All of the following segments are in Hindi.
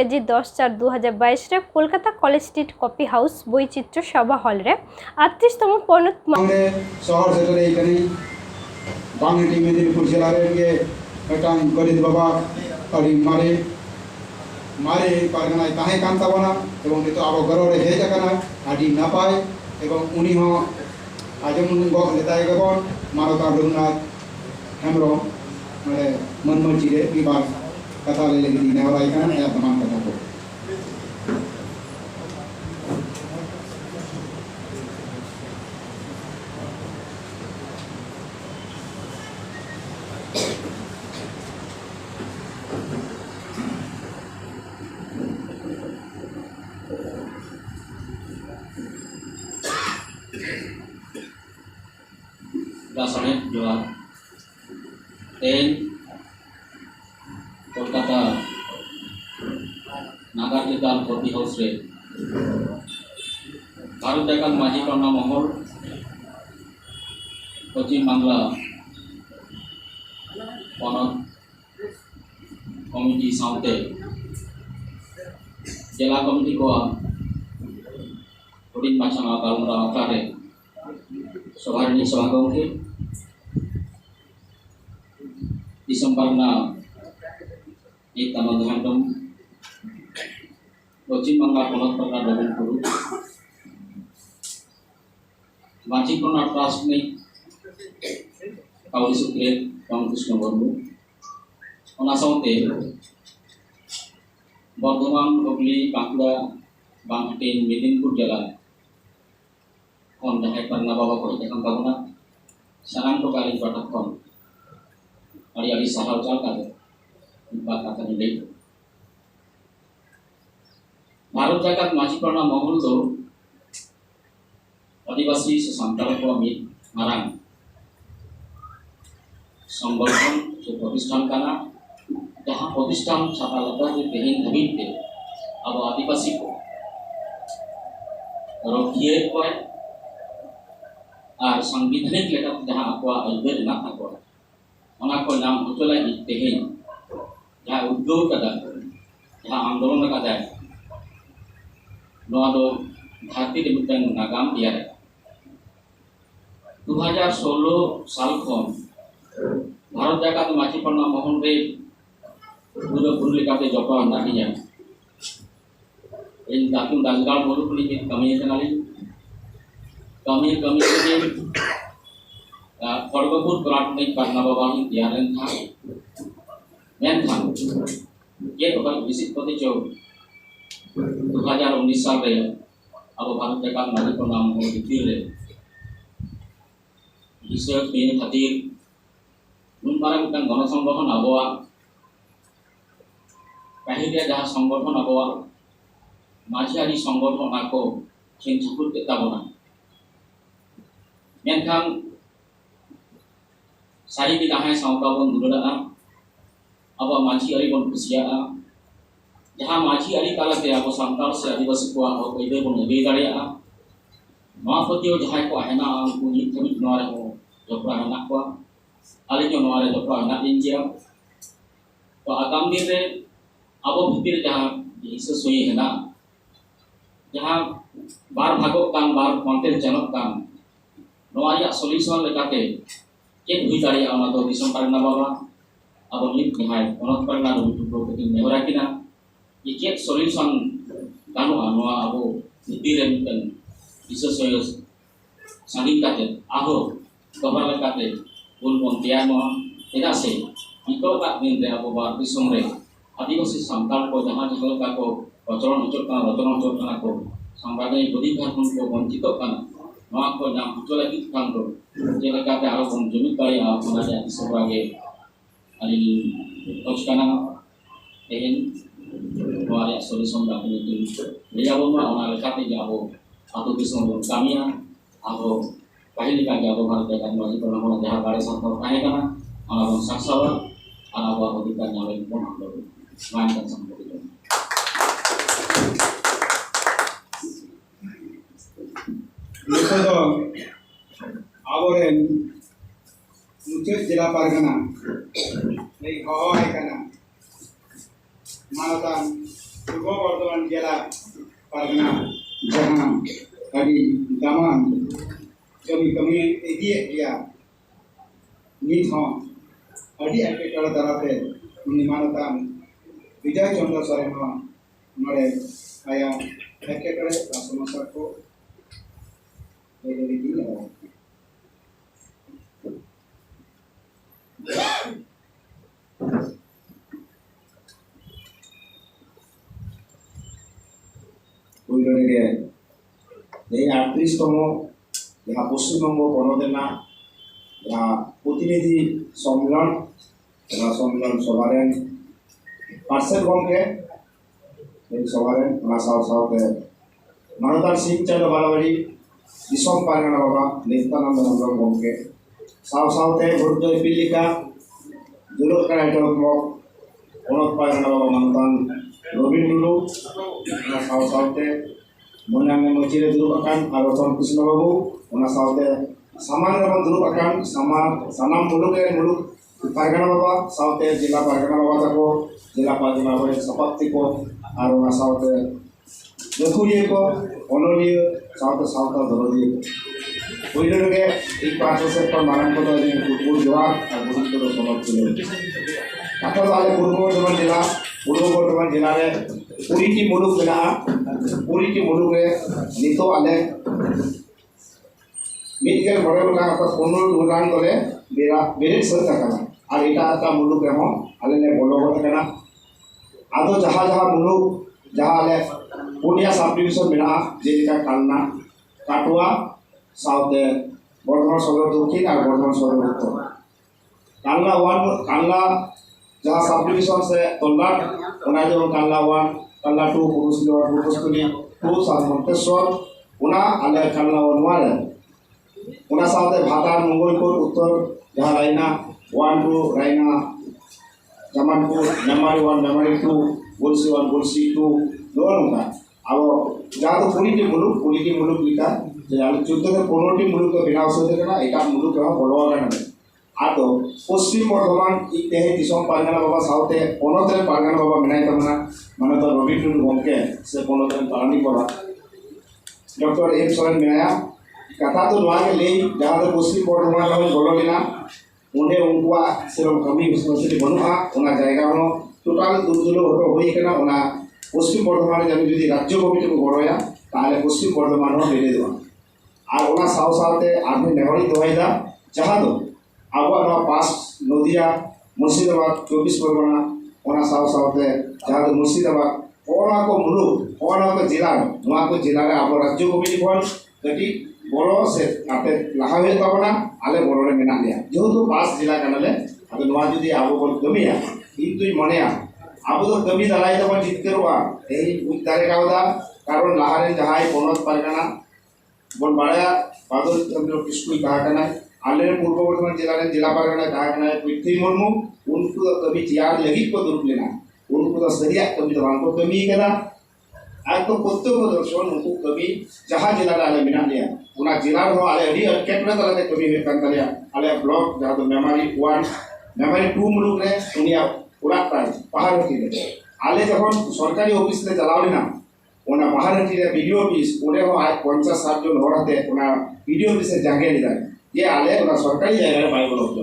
इंग्रेजी 10/4/2022 रे Kolkata college street coffee house বৈচিত্র্য सभा हॉल रे 38तम पौनत शहर सेटरे इकनी बांगटी मेदिनीपुर जिला रे के मिटान गणित बाबा अड़ी मारे मारे पारगना ताहे कान ताबना एवं नितो आबो गरो रे हेज काना आडी नापाय एवं उनी हो आजम गक लेताय गबन मानवता रघुनाथ हेमरो माने मनमर्जी रे की बात कथा ले लेगी नेवराय काना या तमाम कथा को Dasarnya dua कोलकाता नागार कीर्तन कॉफी हाउस रे भारत देखान माझी कन्या महल पश्चिम बांगला पनत कमिटी साउते जिला कमिटी को हुडिन माछाना गालमरा आकारे सभानि सभा गंखे दिसंबर ना एक तमाम पश्चिम बांगला पनत परना डबल गुरु माची परना ट्रस्ट में काउली सुक्रे राम कृष्ण वर्मू ओना साउते बर्धमान हुगली बांकुड़ा बांगहाटी मेदिनीपुर जिला kon jahai parna bawa ko dekam tabuna sanang to kali batak kon ari sahal chal ka ba kata ni lei Bharat जागत माझी परना महल दो आदिवासी से संताल को मी मारांग संगठन जो प्रतिष्ठान काना जहां प्रतिष्ठान छाता लगा जो तेहिन धबित थे अब आदिवासी को रोकिए को और संविधानिक लेकर जहाँ आपको अल्बेर ना था को उन्हें को नाम उचला इतने हैं जहाँ उद्योग का दर जहाँ आंदोलन का दर नौ भारतीय डिमिटन नागाम दिया है 2016 साल को भारत जाकर तो माची पढ़ना मोहन रे पूरा पूरी लेकर के जॉब पर नहीं है इन दातुन दाजगार बोलूं पुलिस में कमी है नाली कमी के फॉरवर्ड प्राथमिक करना बाबा ही दियारन था मैं था ये तो कल विजिट करते जो 2019 साल रे अब भारत जाकर माजी को नाम हो दिखिर रे इसे पेन खातिर उन बारे में गण संगठन अबवा कहीं के जहाँ संगठन अबवा माझियारी संगठन आको चिंतापुर के ताबना मेनखान सारी की जहाँ साउका बन दुलड़ा अब माझी अरी बन खुशिया जहाँ माझी अरी काला के अब संताल से आदिवासी को और कोई दे बन बे दाड़िया महापतियों जहाँ को है ना उनको नीत थमित नवारे हो जपरा है ना को आले जो नवारे जपरा है ना इंडिया तो आगाम दिन रे अब भीतर जहाँ इसे सोई है ना जहाँ बार भागो काम बार कंटेंट चैनल काम नवारिया सॉल्यूशन लेकाते चेक हुई दाड़ी आना तो दिसम पारना बाबा अब नित निहाय पनत पारना दो के नेवरा किना ये चेक सॉल्यूशन गानो आनवा अब निति रे मिटन विशेष संगीत काते आहो कवर लेकाते उन पंतिया म एदा से इतो का दिन रे अब बार दिसम रे आदिवासी संताल को जहां जगह का को रचना उचोटना को संवादे अधिकार को वंचित काना नवा को नाम उचला की काम दो जेलका के आरो बन जुमित करी आ मना जा इसोरागे ali toskana ehen wari solution da ini beliau mah ona lekati jabo atau bisa kamia atau kahili ka jabo har dekan wajib pernah mana jaha bare santor kahe kana ona bon saksawa ana wa ଅଧିକାର nyawe pun ando main kan sampai itu आवरेन मुचेत जिला पारगना नहीं हवाई कना मानवता पूर्व बर्धमान जिला परगना जहां अभी दामान कमी कमी इदिए किया नित हों अभी एकेटर दराते निमानता विजय चंद्र सोरेन हों नोड़े आया एकेटर समस्या को ले दी है এই 38তম যাহা পশ্চিমবঙ্গ গণদেনা যাহা প্রতিনিধি সম্মেলন সম্মেলন সভারেন পার্সেল গমকে এই সভারেন ওনা সাথে মানতার সিং চাঁদ বালাবাড়ি দিশম পারগানা বাবা নিত্যানন্দ মন্ডল গমকে সাথে ভোটজয় পিলিকা দুলকা নাটক পনক পারগানা বাবা মানতান রবীন টুডু ওনা সাথে Monang Mojire dulu akan Aroton Kusno Babu, ona saute saman rawan dulu akan sama sanam muluk muluk Pargana Baba, saute jila Pargana Baba tako, jila Pargana Baba sapati ko, arona saute Dokuye ko, onoli saute dorodi. Uido ke ikut sektor malam kota ini kumpul jual, agustus itu somot dulu. Kata soal Purwo Bardhaman जिला रे पूरी की मुलुक मिला पूरी की मुलुक रे नितो आले मिटके बड़े बड़ा का कोनल दुरान करे बेरे सर तक और इटा का मुलुक रे हो आले ने बोलो कना आदो जहां जहां मुलुक जहां आले पुनिया सब डिविजन मिला जेलिका कालना काटुआ साउथ बर्धमान सदर दक्षिण और बर्धमान सदर उत्तर कालना 1 कालना जहाँ सब डिविजन से तोलाट उना जो काला 1 काला 2 पुरुषकुनी 2 सात मंतेश्वर उना आले काला 1 वाले उना साथे भातार मंगलपुर उत्तर जहाँ रायना 1 2 रायना जमानपुर मेमारी 1 मेमारी 2 बुलसी 1 बुलसी 2 दोनों का अब जहाँ तो पूरी की मुलुक लिखा जहाँ चुद्ध के 15 मुलुक के बिना उससे देखना एक मुलुक रहा बोलवा करना आतो पश्चिम बर्धमान इते है दिसम पारगाना बाबा साउते पोनोते पारगाना बाबा मिनाय तमना माने तो रवि टुडू गमके से पोनोते पारानी पड़ा डॉक्टर एम सोरेन मिनाया कथा तो नवा के ले जहां तो पश्चिम बर्धमान हम बोलो लेना उन्हें उनका सेरम कमी उसमें बनुआ उना जायगा होनो टोटल दुदुलो होतो होई केना उना पश्चिम बर्धमान जब जदि राज्य कमिटी को गड़ोया ताले पश्चिम बर्धमान हो बेले दो और उना साउते आदमी नेहरी दोहाइदा जहां तो आवा पास नदिया मुर्शिदाबाद 24 परगना ओना साउते जहां तो मुर्शिदाबाद ओना को मुलुक ओना को जिला नवा को जिला रे आबो राज्य कमिटी कोन कटी बड़ो से आपे लाहावे तबना आले बड़ो रे मेना लिया जेहेतु पास जिला कानले आबे नवा जदि आबो बोल कमिया किंतु मनेया आबो तो कमी दालाई तबन जितकेरवा एही उतारे कावदा कारण लाहारे जहाय पोनत परगना बोल बाड़या बादल चंद्र किस्कुई कहा कना आले पूर्व बर्धमान जिला परगना कहा कना पृथ्वी मुर्मू उनको तो कभी तैयार लगी को दुरुप लेना उनको तो सरिया कभी तो को कमी करा आज तो कुत्ते को दर्शन उनको कभी जहां जिला आले मिना लिया उना जिला हो आले अडी केतना तले कभी है कंतलिया आले ब्लॉक जहां तो मेमोरी 1 मेमोरी 2 मुलुक रे दुनिया पूरा पहाड़ की आले जब सरकारी ऑफिस ले चलावले ना ओना पहाड़ की वीडियो ऑफिस ओने हो आज 50-60 जन होरते ओना वीडियो ऑफिस से जागे नहीं ये आले ओना सरकारी जगह रे बाइबल होतो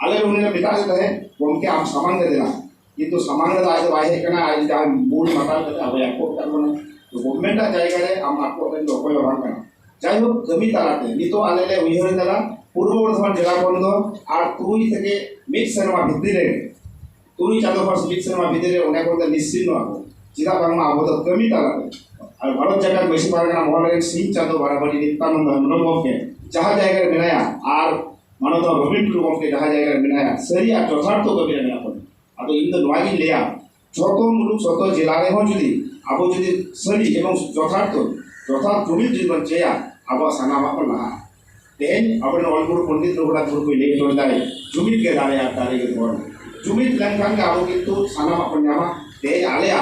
आले उन्हें बिता देते हैं उनके आप सामान दे देना ये तो सामान दा आज वाहे कना आज जा मूल माता करते अब एक्सपोर्ट करबो ना तो गवर्नमेंट आ जाएगा रे हम आपको अपन लोकल व्यवहार करना যাই হোক জমি তালাতে নিতো আলেলে উইহরে তালা পূর্ব বর্ধমান জেলা বন্ধ আর তুই থেকে মিড সিনেমা ভিতরে তুই চাঁদপাড় মিড সিনেমা ভিতরে অনেক বলতে নিশ্চিন্ন আবো যেটা বাংলা আবদ্ধ জমি তালাতে আর ভারত জায়গার বেশি পারগানা মহলের সিং চাঁদ বাড়াবাড়ি নিত্যানন্দ হেমব্রমকে যাহা জায়গায় মিলায়া আর মানব রবীন টুডু গমকে যাহা জায়গায় মিলায়া সরি আর যথার্থ কবিরা নেওয়া পড়ে আদো ইন্দো নোয়াগি লেয়া যত মুলুক যত জেলারে হো যদি আবো যদি সরি এবং যথার্থ জমির জীবন চেয়া আবো সানামা को लहा तेन अपन ऑलगुड पंडित रघुनाथपुर को ले तो दाई जुमित के दारे आ दारे के बोल जुमित लंकान का आबो किंतु सानामा अपन नामा ते आलेया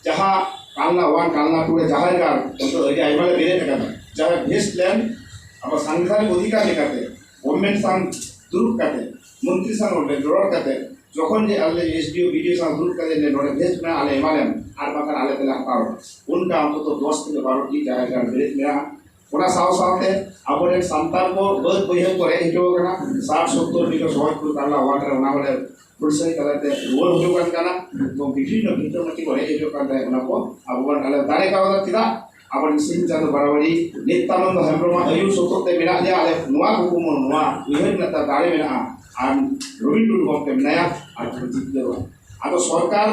जहां कालना 1 कालना 2 रे जहां का तो एरिया आइबाले बेरे तका जहां बेस्ट लैंड अब संविधानिक अधिकार लेकाते गवर्नमेंट सान दुरुप काते मंत्री सान ओले जोड़ काते जोखन जे आले एसडीओ वीडियो सा ग्रुप का जे नोडे भेज में आले एमालेम आर बाकर आले तेला पारो उनका हमको तो 10 থেকে 12 टी जायगा का बेरेट मेरा ओना साव सावते आबोरे संतान को बहुत बहिर करे हिजो कना 60 70 मीटर सहज को ताला वाटर ओना बोले पुरसई कलाते रोल हुजो काना तो विभिन्न भितरमति करे हिजो काते ओना को आबोन आले दारे का तिदा आबोन सिन चांद बराबरी नित्यानंद हेम्ब्रमा आयु सोतोते मेना dia ale nuwa hukum nuwa uihen nata दारे मेना আর রবীন্দ্র গমকে নয়া আর জিতলো আতো সরকার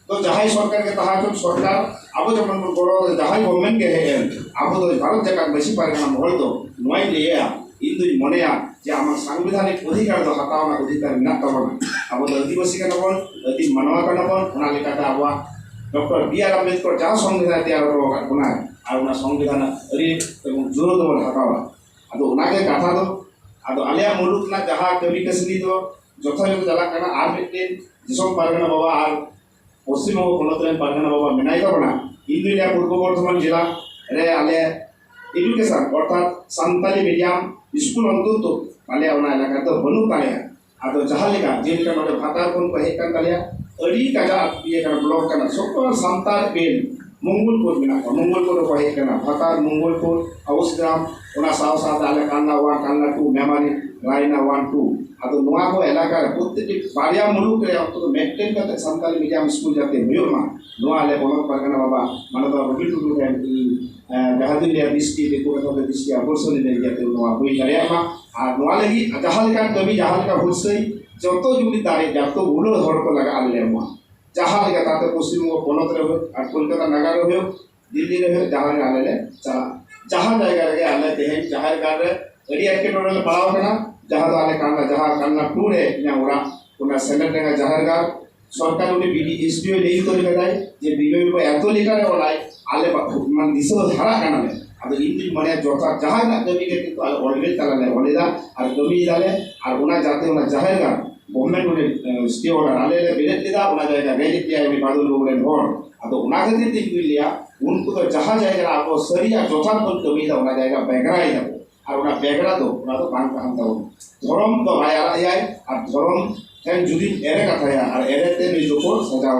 তো যাহাই সরকারকে তাহাজন সরকার আবো যখন বড় যাহাই গভর্নমেন্ট কে হেন আবো তো ভারত জায়গা বেশি পারে না হয়তো নয় লিয়া ইন্দু মনেয়া যে আমার সাংবিধানিক অধিকার তো হাতাওনা অধিকার না তাবনা আবো তো আদিবাসী কেন বল আদি মানবা কেন বল ওনা লেখাটা আবো ডক্টর বি.আর. আম্বেদকর যা সংবিধান তৈরি করো কোনা আর ওনা সংবিধান রি এবং জোর দবল হাতাওয়া আতো ওনাকে কথা দো আদো আলিয়া মুলুক না যাহা কবি কাসনি তো যথাযথ জ্বালা কানা আর মিটেন যেসব পারগানা বাবা আর পশ্চিমবঙ্গ গণতন্ত্রের পারগানা বাবা মেনাই না ইন্দুলিয়া পূর্ব বর্ধমান জেলা রে আলে এডুকেশন অর্থাৎ সান্তালি মিডিয়াম স্কুল অন্তত আলিয়া ওনা এলাকা তো বনু তালিয়া আদো যাহা লেখা যেটা নড়ে ভাতার কোন কহে কান তালিয়া আড়ি কাজা ইয়ে কানা ব্লক কানা সকল সান্তাল পেন মঙ্গলপুর মেনা মঙ্গলপুর কহে কানা ভাতার মঙ্গলপুর অবস্থিরাম ওনা সাও সাথ আলে কান্না 1 কান্না 2 মেমারি রাইনা 1 2 আদো নোয়া কো এলাকা প্রত্যেকটি বাড়িয়া মুলুক রে অন্তত মেইনটেইন করতে সান্তালি মিডিয়াম স্কুল যাতে হইও না নোয়া আলে বলক পারগানা বাবা মানে তো রবি টুটু হেন জাহাদিলিয়া দৃষ্টি দেখো কথা দৃষ্টি আকর্ষণী দেই যাতে নোয়া হই দাঁড়িয়া মা আর নোয়া লাগি জাহালিকা কবি জাহালিকা হুলসই যত জুড়ি দাঁড়িয়ে যত ভুলো ধরক লাগা আলে মা জাহালিকা তাতে পশ্চিমবঙ্গ পনতরে হোক আর কলকাতা নাগারে হোক দিল্লি রে হোক জাহালে আলে চালা जहाँ जाएगा रे आले देहें जहाँ गार रे एडी एकेटोरल पड़ाव कना जहाँ तो आले कान्ना टूर है या उड़ा उना सेंटर का जहाँ गार सरकार उन्हें बीडी एसडीओ नहीं तो लगाए जे बीबीओ को एतो लेकर है वाला आले मान दिसो धारा कना में अब इंदी मने जोता जहाँ ना कभी के तो आले ऑलरेडी तला ले ओलेदा और कभी डाले और उना जाते उना जहाँ गार गवर्नमेंट उन्हें स्टे ऑर्डर आले ले बिलेट लेदा उना जाएगा रेजिट किया है बादल लोग ले भोर अब उना के दिन दिन लिया उनको तो जहाँ जाएगा आपको सरिया चौथा पद कभी था उना जाएगा बैगरा ही था और उना बैगरा तो उना तो काम काम था धर्म तो भाई आ जाए और धर्म kan judi ere kata ya ar ere te ni joko sajaw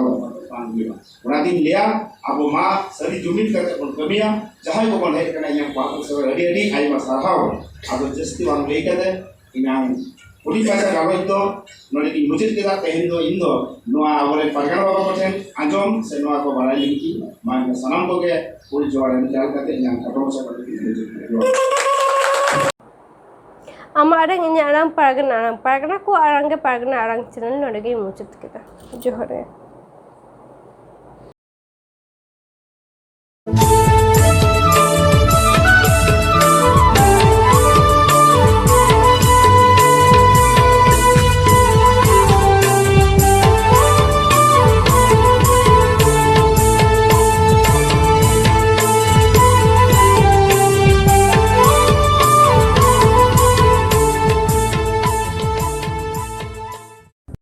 panggil udah din liya abu ma sari jumin kata pun kamiya jahai ko kon hai kana yang pa so ready ai masahau abu jesti wang lei kata inang uli kata gabai to nori di mujit kita tehin do indo noa awale pargana baba koten anjom se noa ko balai linki man sanam ko ke uli jawara ni jal kata yang kato sa kata Amarang ini arang paragana ko arang ke paragana arang channel nodegi muchit kita johore